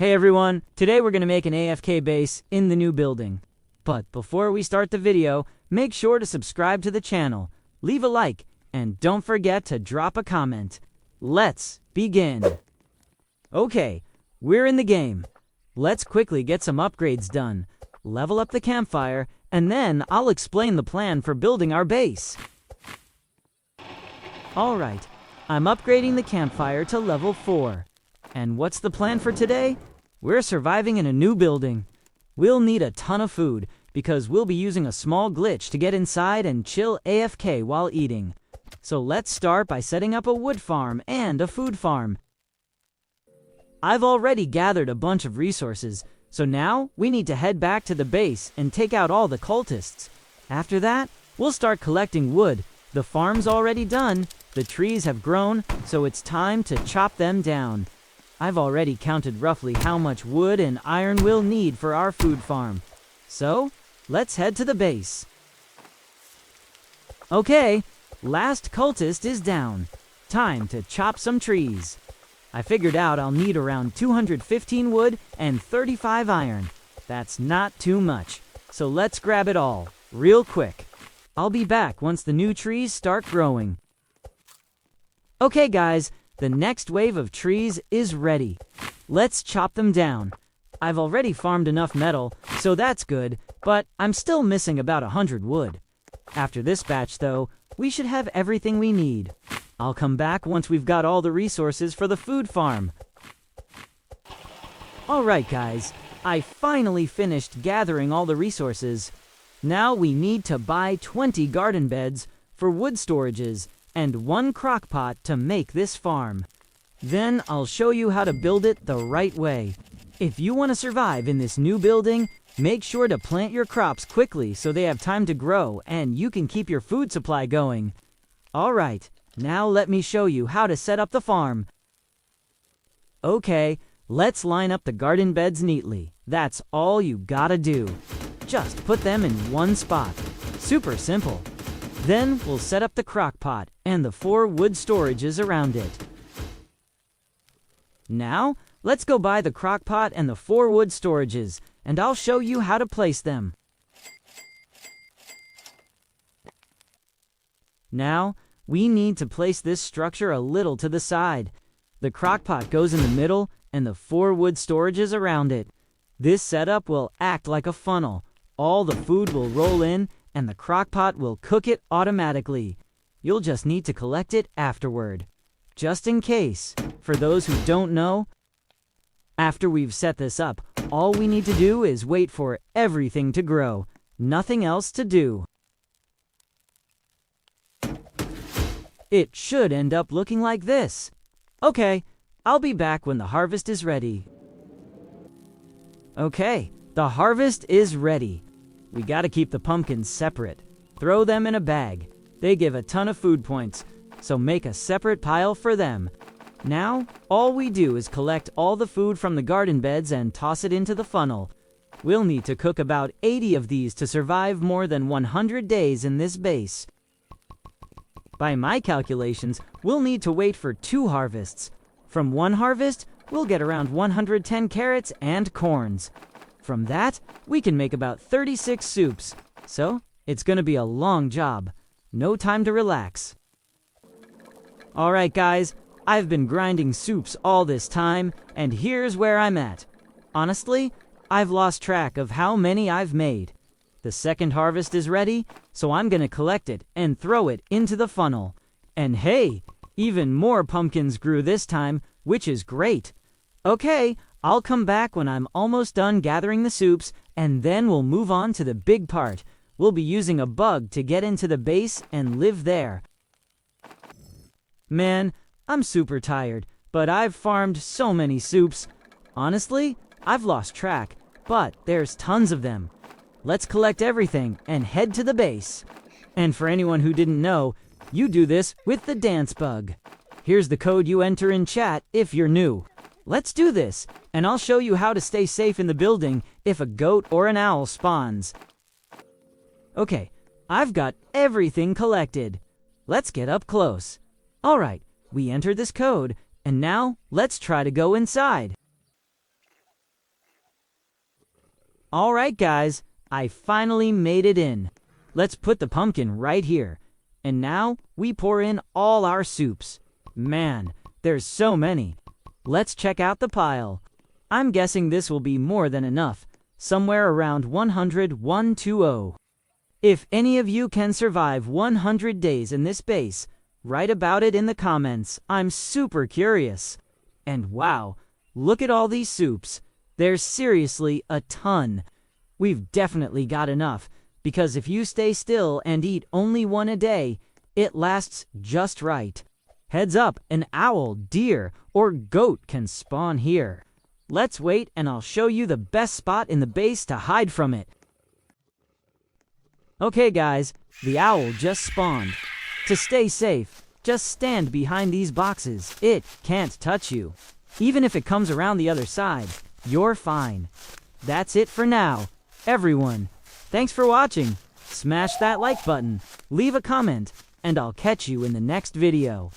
Hey everyone, today we're going to make an AFK base in the new building. But before we start the video, make sure to subscribe to the channel, leave a like, and don't forget to drop a comment. Let's begin. Okay, we're in the game. Let's quickly get some upgrades done, level up the campfire, and then I'll explain the plan for building our base. Alright, I'm upgrading the campfire to level 4. And what's the plan for today? We're surviving in a new building. We'll need a ton of food because we'll be using a small glitch to get inside and chill AFK while eating. So let's start by setting up a wood farm and a food farm. I've already gathered a bunch of resources, so now we need to head back to the base and take out all the cultists. After that, we'll start collecting wood. The farm's already done, the trees have grown, so it's time to chop them down. I've already counted roughly how much wood and iron we'll need for our food farm. So, let's head to the base. Okay, last cultist is down. Time to chop some trees. I figured out I'll need around 215 wood and 35 iron. That's not too much, so let's grab it all, real quick. I'll be back once the new trees start growing. Okay guys, the next wave of trees is ready. Let's chop them down. I've already farmed enough metal, so that's good, but I'm still missing about 100 wood. After this batch though, we should have everything we need. I'll come back once we've got all the resources for the food farm. Alright guys, I finally finished gathering all the resources. Now we need to buy 20 garden beds for wood storages and 1 crock pot to make this farm. Then I'll show you how to build it the right way. If you want to survive in this new building, make sure to plant your crops quickly so they have time to grow and you can keep your food supply going. Alright, now let me show you how to set up the farm. Okay, let's line up the garden beds neatly. That's all you gotta do. Just put them in one spot. Super simple. Then we'll set up the crock pot and the 4 wood storages around it. Now, let's go buy the crock pot and the 4 wood storages, and I'll show you how to place them. Now, we need to place this structure a little to the side. The crock pot goes in the middle and the 4 wood storages around it. This setup will act like a funnel. All the food will roll in and the crock pot will cook it automatically. You'll just need to collect it afterward. Just in case, for those who don't know, after we've set this up, all we need to do is wait for everything to grow. Nothing else to do. It should end up looking like this. Okay, I'll be back when the harvest is ready. Okay, the harvest is ready. We gotta keep the pumpkins separate. Throw them in a bag. They give a ton of food points, so make a separate pile for them. Now, all we do is collect all the food from the garden beds and toss it into the funnel. We'll need to cook about 80 of these to survive more than 100 days in this base. By my calculations, we'll need to wait for 2 harvests. From 1 harvest, we'll get around 110 carrots and corns. From that, we can make about 36 soups. So, it's gonna be a long job. No time to relax. Alright guys, I've been grinding soups all this time, and here's where I'm at. Honestly, I've lost track of how many I've made. The second harvest is ready, so I'm gonna collect it and throw it into the funnel. And hey, even more pumpkins grew this time, which is great. Okay, I'll come back when I'm almost done gathering the soups, and then we'll move on to the big part. We'll be using a bug to get into the base and live there. Man, I'm super tired, but I've farmed so many soups. Honestly, I've lost track, but there's tons of them. Let's collect everything and head to the base. And for anyone who didn't know, you do this with the dance bug. Here's the code you enter in chat if you're new. Let's do this, and I'll show you how to stay safe in the building if a goat or an owl spawns. Okay, I've got everything collected. Let's get up close. Alright, we entered this code, and now let's try to go inside. Alright guys, I finally made it in. Let's put the pumpkin right here. And now, we pour in all our soups. Man, there's so many. Let's check out the pile. I'm guessing this will be more than enough. Somewhere around 120. If any of you can survive 100 days in this base, write about it in the comments. I'm super curious. And wow, look at all these soups. There's seriously a ton. We've definitely got enough, because if you stay still and eat only one a day, it lasts just right. Heads up, an owl, deer, or goat can spawn here. Let's wait and I'll show you the best spot in the base to hide from it. Okay guys, the owl just spawned. To stay safe, just stand behind these boxes. It can't touch you. Even if it comes around the other side, you're fine. That's it for now. Everyone, thanks for watching. Smash that like button, leave a comment, and I'll catch you in the next video.